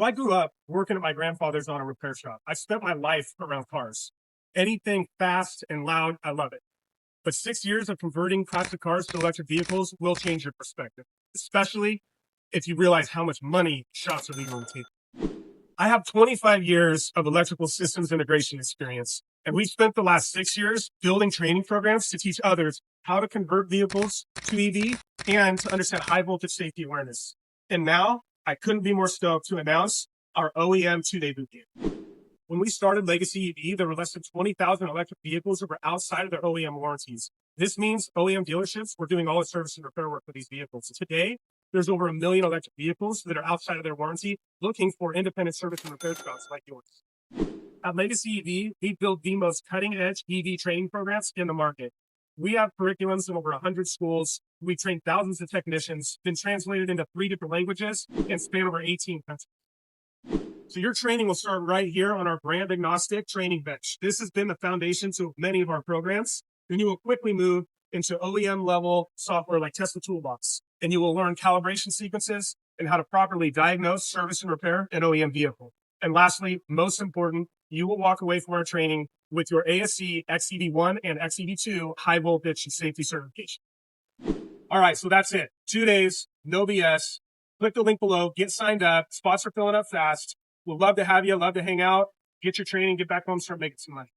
So I grew up working at my grandfather's auto repair shop. I spent my life around cars. Anything fast and loud, I love it. But 6 years of converting classic cars to electric vehicles will change your perspective, especially if you realize how much money shops are leaving on the table. I have 25 years of electrical systems integration experience, and we spent the last 6 years building training programs to teach others how to convert vehicles to EV and to understand high voltage safety awareness. And now I couldn't be more stoked to announce our OEM 2-day bootcamp. When we started Legacy EV, there were less than 20,000 electric vehicles that were outside of their OEM warranties. This means OEM dealerships were doing all the service and repair work for these vehicles. Today, there's over 1 million electric vehicles that are outside of their warranty looking for independent service and repair shops like yours. At Legacy EV, we build the most cutting edge EV training programs in the market. We have curriculums in over 100 schools. We train thousands of technicians, been translated into 3 different languages, and span over 18 countries. So your training will start right here on our brand agnostic training bench. This has been the foundation to many of our programs. Then you will quickly move into OEM level software like Tesla Toolbox, and you will learn calibration sequences and how to properly diagnose, service, and repair an OEM vehicle. And lastly, most important, you will walk away from our training with your ASC XEV1 and XEV2 high voltage and safety certification. All right, so that's it. 2 days, no BS. Click the link below, get signed up. Spots are filling up fast. We'd love to have you, love to hang out, get your training, get back home, start making some money.